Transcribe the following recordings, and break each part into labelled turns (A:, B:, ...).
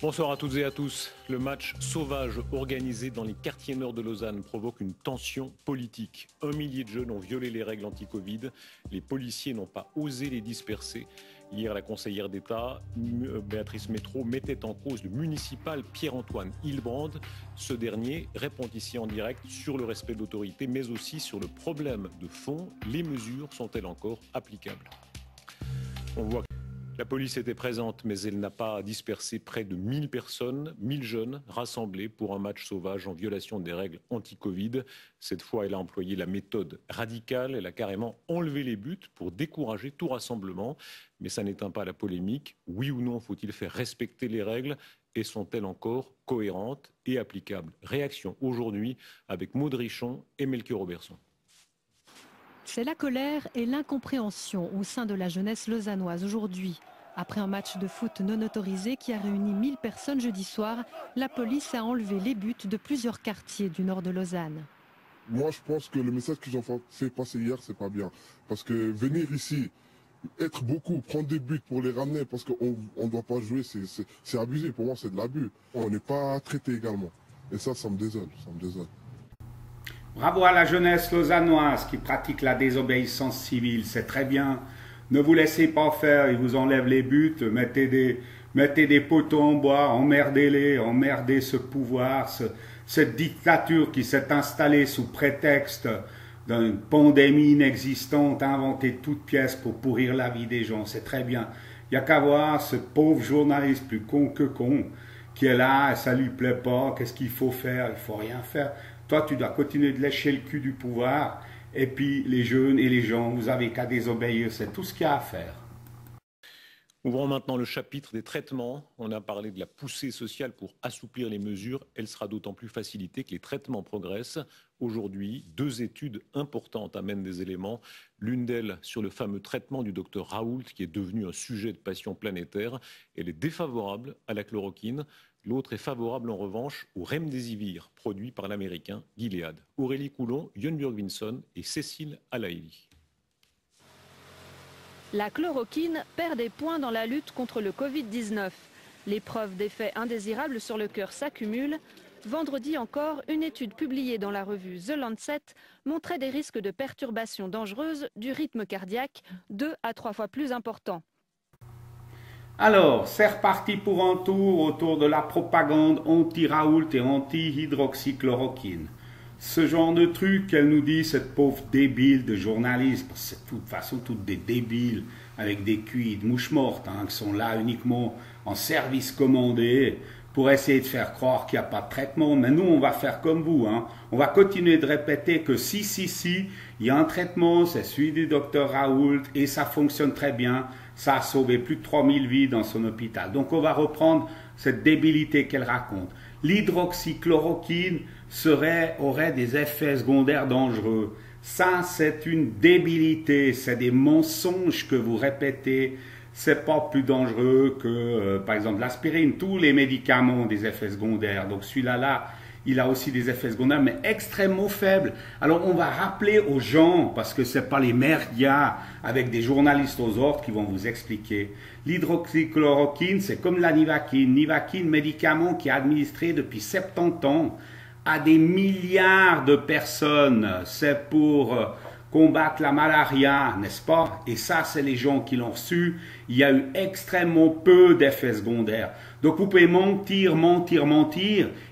A: Bonsoir à toutes et à tous. Le match sauvage organisé dans les quartiers nord de Lausanne provoque une tension politique. 1 millier de jeunes ont violé les règles anti-Covid. Les policiers n'ont pas osé les disperser. Hier, la conseillère d'État, Béatrice Métraud, mettait en cause le municipal Pierre-Antoine Hilbrand. Ce dernier répond ici en direct sur le respect de l'autorité, mais aussi sur le problème de fond. Les mesures sont-elles encore applicables ? On voit que la police était présente, mais elle n'a pas dispersé près de 1000 personnes, 1000 jeunes rassemblés pour un match sauvage en violation des règles anti-Covid. Cette fois, elle a employé la méthode radicale. Elle a carrément enlevé les buts pour décourager tout rassemblement. Mais ça n'éteint pas la polémique. Oui ou non, faut-il faire respecter les règles ? Et sont-elles encore cohérentes et applicables ? Réaction aujourd'hui avec Maud Richon et Melchior Oberson.
B: C'est la colère et l'incompréhension au sein de la jeunesse lausannoise aujourd'hui. Après un match de foot non autorisé qui a réuni 1000 personnes jeudi soir, la police a enlevé les buts de plusieurs quartiers du nord de Lausanne.
C: Moi, je pense que le message qu'ils ont fait passer hier, c'est pas bien. Parce que venir ici, être beaucoup, prendre des buts pour les ramener, parce qu'on ne doit pas jouer, c'est abusé. Pour moi, c'est de l'abus. On n'est pas traité également. Et ça me désole,
D: Bravo à la jeunesse lausannoise qui pratique la désobéissance civile, c'est très bien. Ne vous laissez pas faire, ils vous enlèvent les buts, mettez des poteaux en bois, emmerdez-les, emmerdez ce pouvoir, cette dictature qui s'est installée sous prétexte d'une pandémie inexistante, inventée de toutes pièces pour pourrir la vie des gens, c'est très bien. Il n'y a qu'à voir ce pauvre journaliste plus con que con qui est là, et ça lui plaît pas, qu'est-ce qu'il faut faire? Il faut rien faire. Toi, tu dois continuer de lécher le cul du pouvoir. Et puis, les jeunes et les gens, vous n'avez qu'à désobéir. C'est tout ce qu'il y a à faire.
A: Ouvrons maintenant le chapitre des traitements. On a parlé de la poussée sociale pour assouplir les mesures. Elle sera d'autant plus facilitée que les traitements progressent. Aujourd'hui, 2 études importantes amènent des éléments. L'une d'elles sur le fameux traitement du docteur Raoult, qui est devenu un sujet de passion planétaire. Elle est défavorable à la chloroquine. L'autre est favorable en revanche au remdesivir, produit par l'américain Gilead. Aurélie Coulon, Jon Björgvinsson et Cécile Alaïli.
E: La chloroquine perd des points dans la lutte contre le Covid-19. Les preuves d'effets indésirables sur le cœur s'accumulent. Vendredi encore, une étude publiée dans la revue The Lancet montrait des risques de perturbations dangereuses du rythme cardiaque 2 à 3 fois plus importants.
D: Alors, c'est reparti pour un tour autour de la propagande anti-Raoult et anti-hydroxychloroquine. Ce genre de truc qu'elle nous dit, cette pauvre débile de journaliste, parce que c'est de toute façon toutes des débiles avec des culs de mouches mortes, qui sont là uniquement en service commandé pour essayer de faire croire qu'il n'y a pas de traitement. Mais nous, on va faire comme vous. On va continuer de répéter que si, il y a un traitement, c'est celui du docteur Raoult et ça fonctionne très bien. Ça a sauvé plus de 3000 vies dans son hôpital. Donc on va reprendre cette débilité qu'elle raconte. L'hydroxychloroquine aurait des effets secondaires dangereux. Ça, c'est une débilité, c'est des mensonges que vous répétez. C'est pas plus dangereux que, par exemple, l'aspirine. Tous les médicaments ont des effets secondaires. Donc celui-là, il a aussi des effets secondaires, mais extrêmement faibles. Alors, on va rappeler aux gens, parce que ce n'est pas les merdias avec des journalistes aux ordres qui vont vous expliquer. L'hydroxychloroquine, c'est comme la Nivaquine. Nivaquine, médicament qui est administré depuis 70 ans à des milliards de personnes. C'est pour combattre la malaria, n'est-ce pas? Et ça, c'est les gens qui l'ont reçu. Il y a eu extrêmement peu d'effets secondaires. Donc vous pouvez mentir,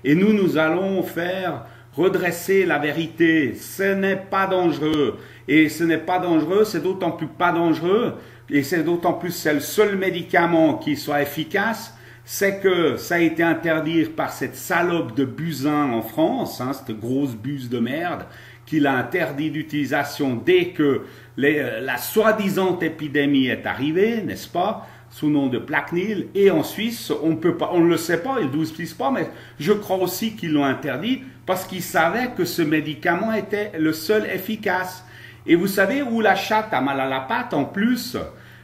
D: et nous allons faire redresser la vérité. Ce n'est pas dangereux. Et ce n'est pas dangereux, c'est d'autant plus pas dangereux, et c'est d'autant plus c'est le seul médicament qui soit efficace, c'est que ça a été interdit par cette salope de Buzyn en France, cette grosse buse de merde, qui l'a interdit d'utilisation dès que la soi-disant épidémie est arrivée, n'est-ce pas, sous nom de Plaquenil, et en Suisse, on ne le sait pas, ils ne le disent pas, mais je crois aussi qu'ils l'ont interdit parce qu'ils savaient que ce médicament était le seul efficace. Et vous savez où la chatte a mal à la patte en plus,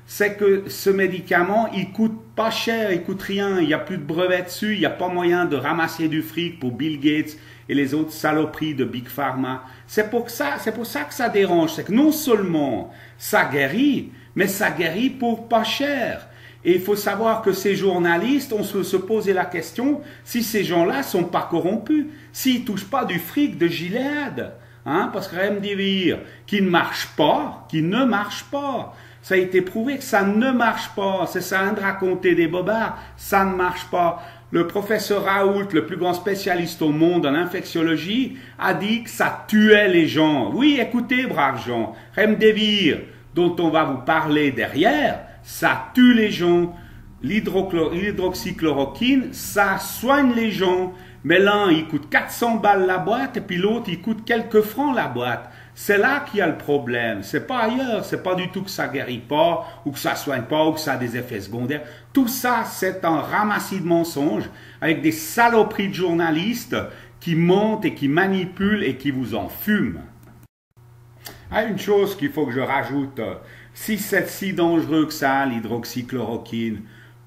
D: c'est que ce médicament, il coûte pas cher, il coûte rien, il n'y a plus de brevets dessus, il n'y a pas moyen de ramasser du fric pour Bill Gates et les autres saloperies de Big Pharma. C'est pour ça que ça dérange, c'est que non seulement ça guérit, mais ça guérit pour pas cher. Et il faut savoir que ces journalistes, on se posait la question si ces gens-là ne sont pas corrompus, s'ils ne touchent pas du fric de Gilead. Hein, parce que Remdesivir, qui ne marche pas, ça a été prouvé que ça ne marche pas. C'est ça de raconter des bobards, ça ne marche pas. Le professeur Raoult, le plus grand spécialiste au monde en infectiologie, a dit que ça tuait les gens. Oui, écoutez, braves gens, Remdesivir, dont on va vous parler derrière, ça tue les gens. L'hydroxychloroquine, ça soigne les gens. Mais l'un, il coûte 400 balles la boîte, et puis l'autre, il coûte quelques francs la boîte. C'est là qu'il y a le problème. C'est pas ailleurs. C'est pas du tout que ça guérit pas, ou que ça soigne pas, ou que ça a des effets secondaires. Tout ça, c'est un ramassis de mensonges, avec des saloperies de journalistes qui mentent et qui manipulent et qui vous en fument. Ah, une chose qu'il faut que je rajoute. Si c'est si dangereux que ça, l'hydroxychloroquine,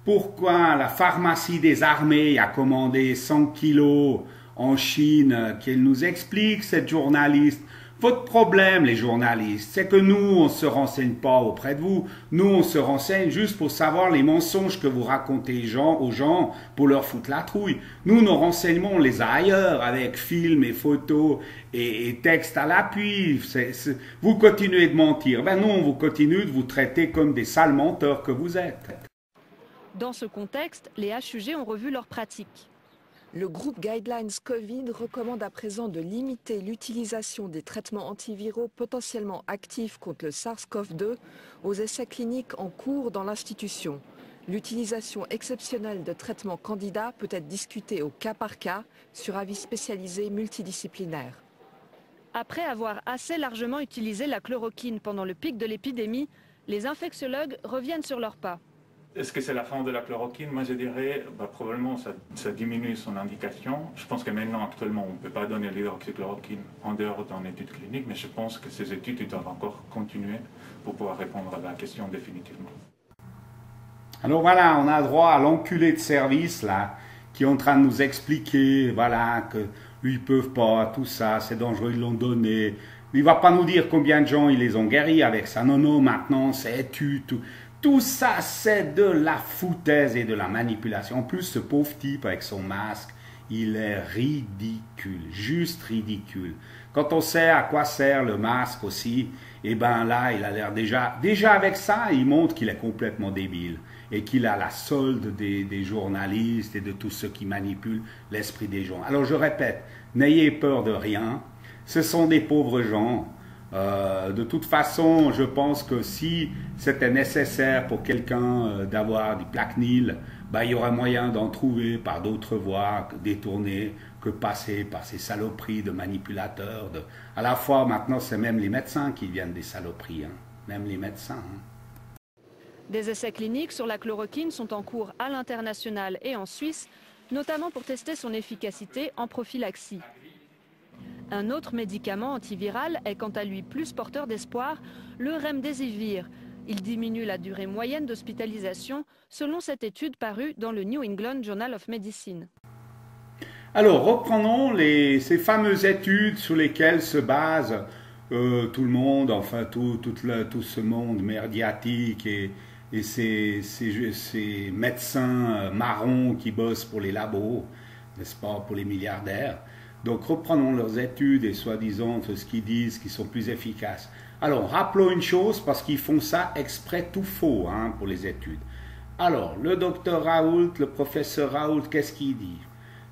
D: pourquoi la pharmacie des armées a commandé 100 kilos en Chine? Qu'elle nous explique, cette journaliste. Votre problème, les journalistes, c'est que nous, on ne se renseigne pas auprès de vous. Nous, on se renseigne juste pour savoir les mensonges que vous racontez aux gens pour leur foutre la trouille. Nous, nos renseignements, on les a ailleurs, avec films et photos et textes à l'appui. Vous continuez de mentir. Ben non, vous continuez de vous traiter comme des sales menteurs que vous êtes.
E: Dans ce contexte, les HUG ont revu leurs pratiques.
F: Le groupe Guidelines Covid recommande à présent de limiter l'utilisation des traitements antiviraux potentiellement actifs contre le SARS-CoV-2 aux essais cliniques en cours dans l'institution. L'utilisation exceptionnelle de traitements candidats peut être discutée au cas par cas sur avis spécialisé multidisciplinaire.
E: Après avoir assez largement utilisé la chloroquine pendant le pic de l'épidémie, les infectiologues reviennent sur leurs pas.
G: Est-ce que c'est la fin de la chloroquine? Moi, je dirais, probablement, ça diminue son indication. Je pense que maintenant, actuellement, on ne peut pas donner l'hydroxychloroquine en dehors d'une étude clinique, mais je pense que ces études doivent encore continuer pour pouvoir répondre à la question définitivement.
D: Alors voilà, on a droit à l'enculé de service, là, qui est en train de nous expliquer, voilà, que lui, ils peuvent pas, tout ça, c'est dangereux, ils l'ont donné. Il ne va pas nous dire combien de gens ils les ont guéris avec ça. Non, non, maintenant, c'est étude, tout. Tout ça, c'est de la foutaise et de la manipulation. En plus, ce pauvre type avec son masque, il est ridicule, juste ridicule. Quand on sait à quoi sert le masque aussi, eh bien là, il a l'air déjà avec ça, il montre qu'il est complètement débile et qu'il a la solde des journalistes et de tous ceux qui manipulent l'esprit des gens. Alors je répète, n'ayez peur de rien, ce sont des pauvres gens. De toute façon, je pense que si c'était nécessaire pour quelqu'un d'avoir du Plaquenil, il y aurait moyen d'en trouver par d'autres voies détournées que passer par ces saloperies de manipulateurs. À la fois, maintenant, c'est même les médecins qui viennent des saloperies, hein. Même les médecins. Hein.
E: Des essais cliniques sur la chloroquine sont en cours à l'international et en Suisse, notamment pour tester son efficacité en prophylaxie. Un autre médicament antiviral est quant à lui plus porteur d'espoir, le Remdesivir. Il diminue la durée moyenne d'hospitalisation selon cette étude parue dans le New England Journal of Medicine.
D: Alors, reprenons ces fameuses études sur lesquelles se base tout le monde, enfin tout ce monde merdiatique et ces médecins marrons qui bossent pour les labos, n'est-ce pas, pour les milliardaires. Donc reprenons leurs études et soi-disant ce qu'ils disent, qui sont plus efficaces. Alors rappelons une chose, parce qu'ils font ça exprès tout faux hein, pour les études. Alors le docteur Raoult, le professeur Raoult, qu'est-ce qu'il dit?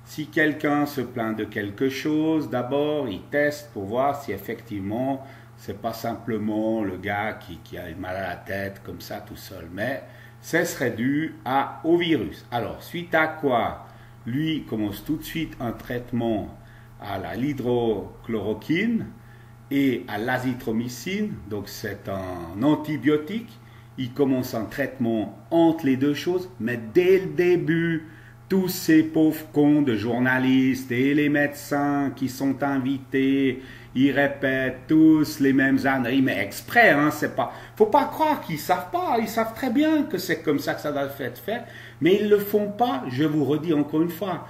D: Si quelqu'un se plaint de quelque chose, d'abord il teste pour voir si effectivement c'est pas simplement le gars qui a mal à la tête comme ça tout seul, mais ce serait dû au virus. Alors suite à quoi, lui commence tout de suite un traitement à l'hydrochloroquine et à l'azithromycine, donc c'est un antibiotique. Il commence un traitement entre les deux choses, mais dès le début, tous ces pauvres cons de journalistes et les médecins qui sont invités, ils répètent tous les mêmes âneries, mais exprès, hein, c'est pas, faut pas croire qu'ils savent pas, ils savent très bien que c'est comme ça que ça doit être fait, mais ils le font pas, je vous redis encore une fois.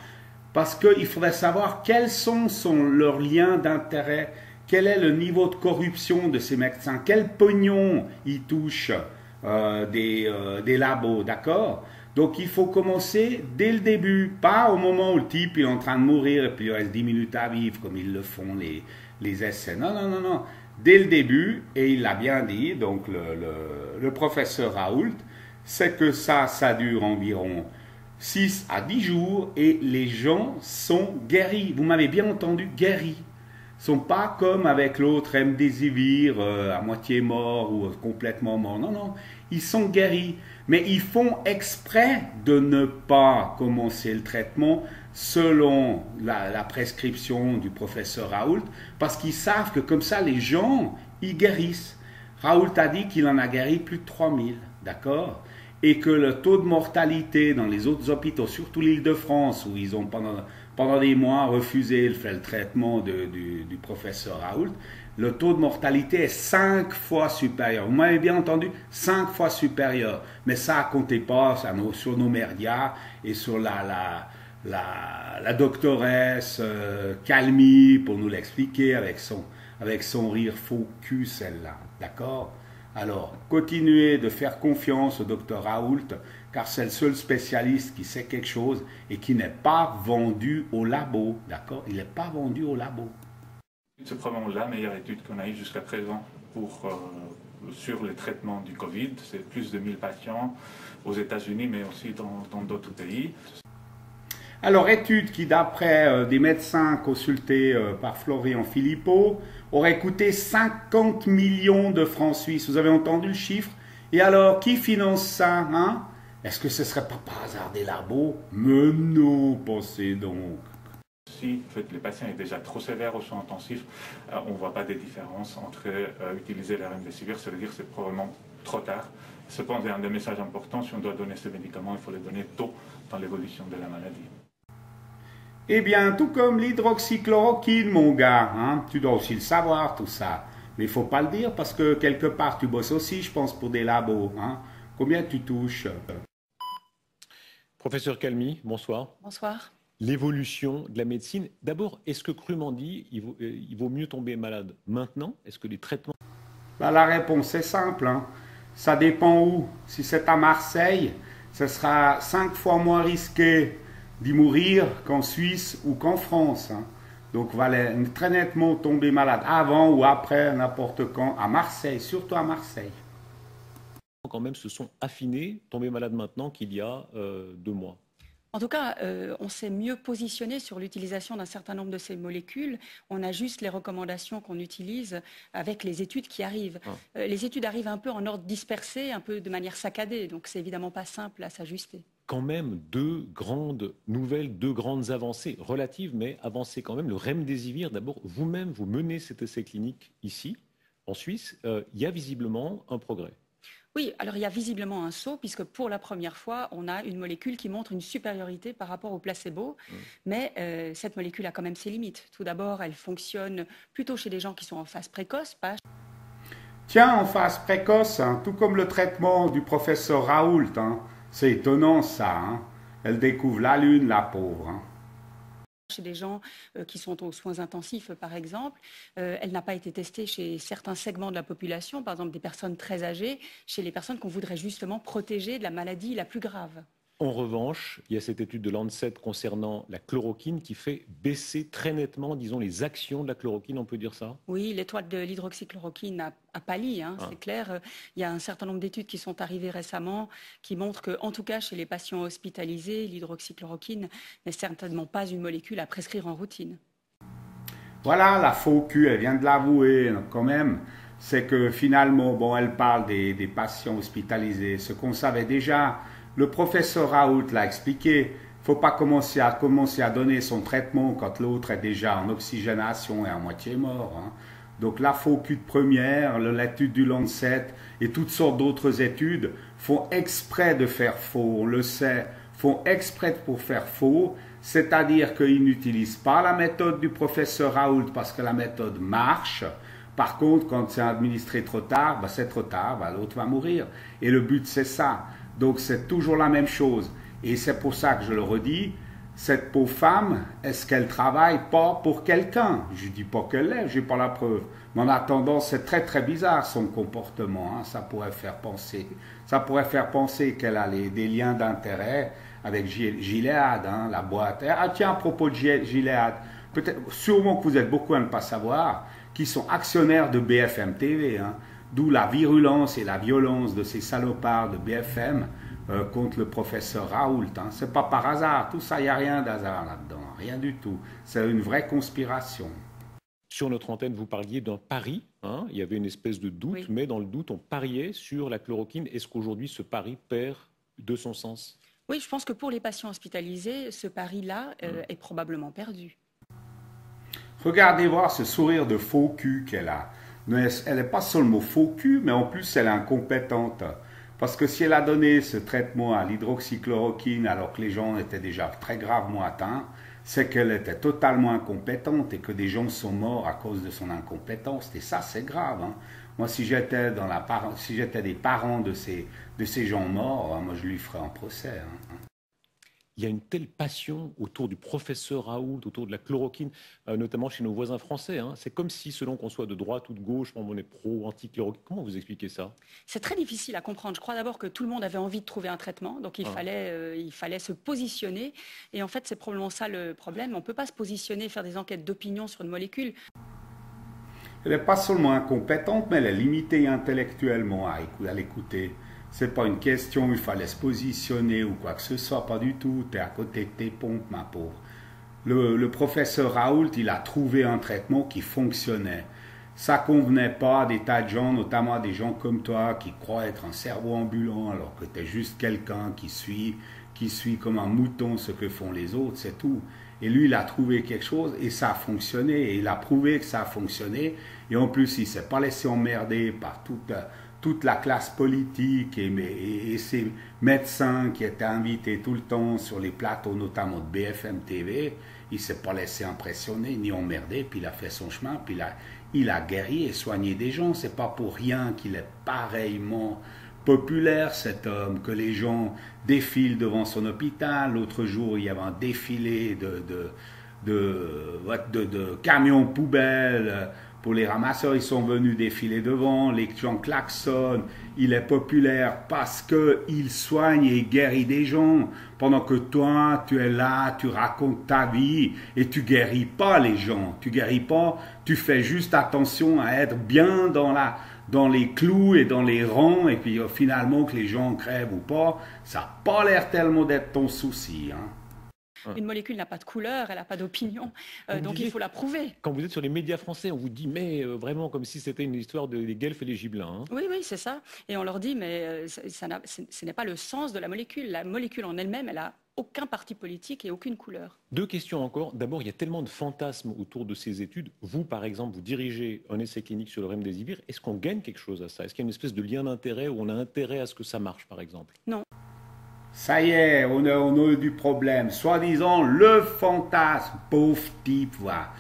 D: Parce qu'il faudrait savoir quels sont leurs liens d'intérêt, quel est le niveau de corruption de ces médecins, quel pognon ils touchent des labos, d'accord? Donc il faut commencer dès le début, pas au moment où le type est en train de mourir et puis il reste 10 minutes à vivre comme ils le font les essais. Non, non, non, non. Dès le début, et il l'a bien dit, donc le professeur Raoult, c'est que ça dure environ 6 à 10 jours et les gens sont guéris. Vous m'avez bien entendu, guéris. Ils ne sont pas comme avec l'autre remdesivir, à moitié mort ou complètement mort. Non, non, ils sont guéris. Mais ils font exprès de ne pas commencer le traitement selon la prescription du professeur Raoult, parce qu'ils savent que comme ça, les gens, ils guérissent. Raoult a dit qu'il en a guéri plus de 3000, d'accord? Et que le taux de mortalité dans les autres hôpitaux, surtout l'Île-de-France, où ils ont pendant des mois refusé le traitement du professeur Raoult, le taux de mortalité est 5 fois supérieur. Vous m'avez bien entendu, 5 fois supérieur. Mais ça, comptez pas sur nos médias et sur la doctoresse Calmy pour nous l'expliquer avec son rire faux cul, celle-là. D'accord? Alors, continuez de faire confiance au docteur Raoult, car c'est le seul spécialiste qui sait quelque chose et qui n'est pas vendu au labo. D'accord? Il n'est pas vendu au labo.
G: C'est probablement la meilleure étude qu'on a eue jusqu'à présent sur le traitement du Covid. C'est plus de 1000 patients aux États-Unis, mais aussi dans d'autres pays.
D: Alors, étude qui, d'après des médecins consultés par Florian Philippot, aurait coûté 50 millions de francs suisses. Vous avez entendu le chiffre? Et alors, qui finance ça, hein? Est-ce que ce ne serait pas par hasard des labos? Mais non, pensez donc.
G: Si en fait, les patients sont déjà trop sévères aux soins intensifs, on ne voit pas de différence entre utiliser la remdesivir, ça veut dire que c'est probablement trop tard. Cependant, il y a un des messages importants, si on doit donner ces médicaments, il faut les donner tôt dans l'évolution de la maladie.
D: Eh bien, tout comme l'hydroxychloroquine, mon gars, hein, tu dois aussi le savoir, tout ça. Mais il ne faut pas le dire parce que quelque part, tu bosses aussi, je pense, pour des labos. Hein. Combien tu touches?
A: Professeur Calmy, bonsoir.
H: Bonsoir.
A: L'évolution de la médecine. D'abord, est-ce que crûment dit, il vaut mieux tomber malade maintenant? Est-ce que les traitements...
D: Bah, la réponse est simple. Hein. Ça dépend où. Si c'est à Marseille, ce sera 5 fois moins risqué d'y mourir qu'en Suisse ou qu'en France. Hein. Donc, valait très nettement tomber malade avant ou après, n'importe quand, à Marseille, surtout à Marseille.
A: Quand même se sont affinés, tomber malade maintenant qu'il y a 2 mois.
H: En tout cas, on s'est mieux positionné sur l'utilisation d'un certain nombre de ces molécules. On ajuste les recommandations qu'on utilise avec les études qui arrivent. Les études arrivent un peu en ordre dispersé, un peu de manière saccadée, donc c'est évidemment pas simple à s'ajuster.
A: Quand même 2 grandes nouvelles, 2 grandes avancées, relatives mais avancées quand même. Le remdesivir, d'abord, vous-même, vous menez cet essai clinique ici, en Suisse. Il y a visiblement un progrès.
H: Oui, alors il y a visiblement un saut, puisque pour la première fois, on a une molécule qui montre une supériorité par rapport au placebo. Mais cette molécule a quand même ses limites. Tout d'abord, elle fonctionne plutôt chez des gens qui sont en phase précoce, pas...
D: Tiens, en phase précoce, hein, tout comme le traitement du professeur Raoult, hein, c'est étonnant ça. Hein. Elle découvre la lune, la pauvre. Hein.
H: Chez des gens qui sont aux soins intensifs, par exemple. Elle n'a pas été testée chez certains segments de la population, par exemple des personnes très âgées, chez les personnes qu'on voudrait justement protéger de la maladie la plus grave.
A: En revanche, il y a cette étude de Lancet concernant la chloroquine qui fait baisser très nettement, disons, les actions de la chloroquine, on peut dire ça?
H: Oui, l'étoile de l'hydroxychloroquine a pâli, hein, c'est clair. Il y a un certain nombre d'études qui sont arrivées récemment qui montrent qu'en tout cas, chez les patients hospitalisés, l'hydroxychloroquine n'est certainement pas une molécule à prescrire en routine.
D: Voilà, la faux cul, elle vient de l'avouer quand même. C'est que finalement, bon, elle parle des patients hospitalisés. Ce qu'on savait déjà... Le professeur Raoult l'a expliqué, il ne faut pas commencer à donner son traitement quand l'autre est déjà en oxygénation et à moitié mort. Hein. Donc la faux cul de première, l'étude du Lancet et toutes sortes d'autres études font exprès de faire faux, on le sait, font exprès pour faire faux, c'est-à-dire qu'ils n'utilisent pas la méthode du professeur Raoult parce que la méthode marche. Par contre, quand c'est administré trop tard, bah c'est trop tard, bah l'autre va mourir. Et le but, c'est ça. Donc c'est toujours la même chose. Et c'est pour ça que je le redis, cette pauvre femme, est-ce qu'elle travaille pas pour quelqu'un? Je dis pas qu'elle l'est, j'ai pas la preuve. Mais en attendant, c'est très très bizarre son comportement. Hein. Ça pourrait faire penser qu'elle a des liens d'intérêt avec Gilead, hein, la boîte. Ah tiens, à propos de Gilead, peut-être, sûrement que vous êtes beaucoup à ne pas savoir, qui sont actionnaires de BFM TV, hein, d'où la virulence et la violence de ces salopards de BFM contre le professeur Raoult. Hein. C'est pas par hasard, tout ça, il n'y a rien d'hasard là-dedans, rien du tout. C'est une vraie conspiration.
A: Sur notre antenne, vous parliez d'un pari, hein, il y avait une espèce de doute, oui. Mais dans le doute, on pariait sur la chloroquine. Est-ce qu'aujourd'hui, ce pari perd de son sens?
H: Oui, je pense que pour les patients hospitalisés, ce pari-là est probablement perdu.
D: Regardez voir ce sourire de faux cul qu'elle a. Elle n'est pas seulement faux cul, mais en plus elle est incompétente. Parce que si elle a donné ce traitement à l'hydroxychloroquine alors que les gens étaient déjà très gravement atteints, c'est qu'elle était totalement incompétente et que des gens sont morts à cause de son incompétence. Et ça, c'est grave. Hein. Moi, si j'étais des parents de ces gens morts, moi, je lui ferais un procès. Hein.
A: Il y a une telle passion autour du professeur Raoult, autour de la chloroquine, notamment chez nos voisins français. Hein. C'est comme si, selon qu'on soit de droite ou de gauche, on est pro, anti-chloroquine. Comment vous expliquez ça?
H: C'est très difficile à comprendre. Je crois d'abord que tout le monde avait envie de trouver un traitement, donc il fallait se positionner. Et en fait, c'est probablement ça le problème. On ne peut pas se positionner, faire des enquêtes d'opinion sur une molécule.
D: Elle n'est pas seulement incompétente, mais elle est limitée intellectuellement à l'écouter. C'est pas une question où il fallait se positionner ou quoi que ce soit, pas du tout. Tu es à côté de tes pompes, ma pauvre. Le professeur Raoult, il a trouvé un traitement qui fonctionnait. Ça convenait pas à des tas de gens, notamment à des gens comme toi qui croient être un cerveau ambulant alors que tu es juste quelqu'un qui suit comme un mouton ce que font les autres, c'est tout. Et lui, il a trouvé quelque chose et ça a fonctionné. Et il a prouvé que ça a fonctionné. Et en plus, il ne s'est pas laissé emmerder par toute la classe politique et ces médecins qui étaient invités tout le temps sur les plateaux, notamment de BFM TV. Il ne s'est pas laissé impressionner ni emmerder, puis il a fait son chemin, puis il a guéri et soigné des gens. C'est pas pour rien qu'il est pareillement populaire, cet homme, que les gens défilent devant son hôpital. L'autre jour, il y avait un défilé de camions poubelles. Pour les ramasseurs, ils sont venus défiler devant, les gens klaxonnent. Il est populaire parce qu'il soigne et guérit des gens. Pendant que toi, tu es là, tu racontes ta vie et tu guéris pas les gens. Tu guéris pas, tu fais juste attention à être bien dans les clous et dans les rangs. Et puis finalement, que les gens crèvent ou pas, ça n'a pas l'air tellement d'être ton souci. Hein.
H: Une molécule n'a pas de couleur, elle n'a pas d'opinion, donc il faut la prouver.
A: Quand vous êtes sur les médias français, on vous dit, mais vraiment comme si c'était une histoire des guelfes et les gibelins. Hein.
H: Oui, c'est ça. Et on leur dit, mais ce n'est pas le sens de la molécule. La molécule en elle-même, elle n'a aucun parti politique et aucune couleur.
A: Deux questions encore. D'abord, il y a tellement de fantasmes autour de ces études. Vous, par exemple, vous dirigez un essai clinique sur le remdesivir. Est-ce qu'on gagne quelque chose à ça? Est-ce qu'il y a une espèce de lien d'intérêt où on a intérêt à ce que ça marche, par exemple?
H: Non.
D: Ça y est, on a eu du problème. Soi-disant, le fantasme, pauvre type, voilà.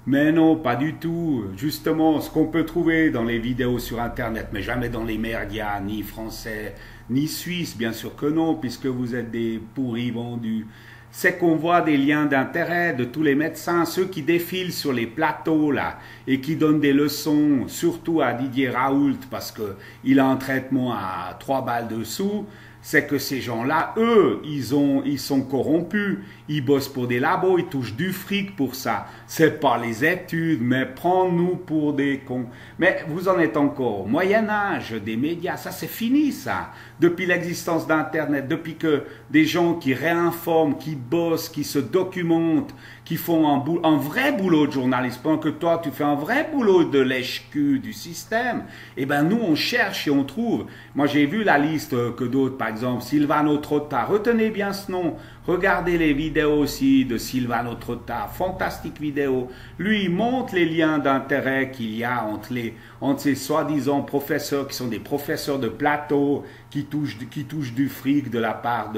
D: Mais non, pas du tout. Justement, ce qu'on peut trouver dans les vidéos sur Internet, mais jamais dans les médias, ni français, ni suisses, bien sûr que non, puisque vous êtes des pourris vendus, c'est qu'on voit des liens d'intérêt de tous les médecins, ceux qui défilent sur les plateaux, là, et qui donnent des leçons, surtout à Didier Raoult, parce qu'il a un traitement à 3 balles dessous. C'est que ces gens-là, eux, ils sont corrompus, ils bossent pour des labos, ils touchent du fric pour ça. C'est pas les études, mais prends-nous pour des cons. Mais vous en êtes encore au Moyen-Âge des médias, ça c'est fini ça. Depuis l'existence d'Internet, depuis que des gens qui réinforment, qui bossent, qui se documentent, qui font un vrai boulot de journaliste, pendant que toi tu fais un vrai boulot de lèche-cul du système, eh ben nous on cherche et on trouve. Moi j'ai vu la liste que d'autres, par exemple Silvano Trotta, retenez bien ce nom, regardez les vidéos aussi de Silvano Trotta, fantastique vidéo. Lui il montre les liens d'intérêt qu'il y a entre ces soi-disant professeurs qui sont des professeurs de plateau, qui touchent du fric de la part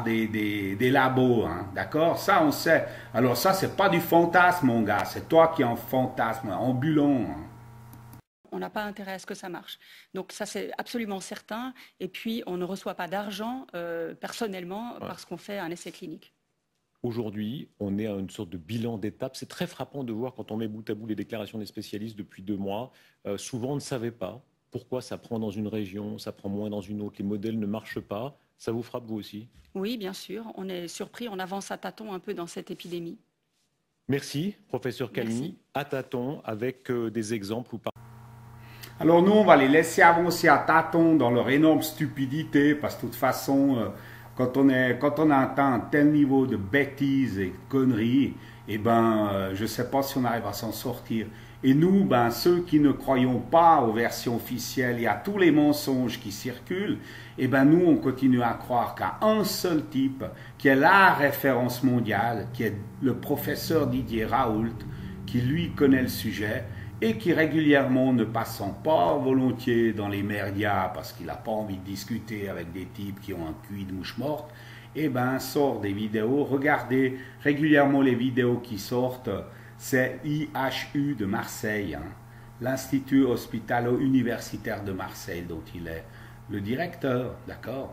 D: des labos, hein, d'accord? Ça, on sait. Alors ça, c'est pas du fantasme, mon gars. C'est toi qui es un fantasme ambulant. Hein.
H: On n'a pas intérêt à ce que ça marche. Donc ça, c'est absolument certain. Et puis, on ne reçoit pas d'argent personnellement parce qu'on fait un essai clinique.
A: Aujourd'hui, on est à une sorte de bilan d'étape. C'est très frappant de voir quand on met bout à bout les déclarations des spécialistes depuis 2 mois. Souvent, on ne savait pas pourquoi ça prend dans une région, ça prend moins dans une autre. Les modèles ne marchent pas. Ça vous frappe, vous aussi?
H: Oui, bien sûr. On est surpris, on avance à tâtons un peu dans cette épidémie.
A: Merci, professeur Calmy. À tâtons, avec des exemples ou pas.
D: Alors nous, on va les laisser avancer à tâtons dans leur énorme stupidité, parce que de toute façon, quand on a atteint un tel niveau de bêtises et de conneries, eh ben, je ne sais pas si on arrive à s'en sortir. Et nous, ben, ceux qui ne croyons pas aux versions officielles et à tous les mensonges qui circulent, eh ben, nous, on continue à croire qu'à un seul type, qui est la référence mondiale, qui est le professeur Didier Raoult, qui lui connaît le sujet, et qui régulièrement, ne passant pas volontiers dans les médias parce qu'il n'a pas envie de discuter avec des types qui ont un QI de mouche morte, eh ben, sort des vidéos. Regardez régulièrement les vidéos qui sortent. C'est IHU de Marseille, hein, l'Institut Hospitalo-Universitaire de Marseille, dont il est le directeur, d'accord?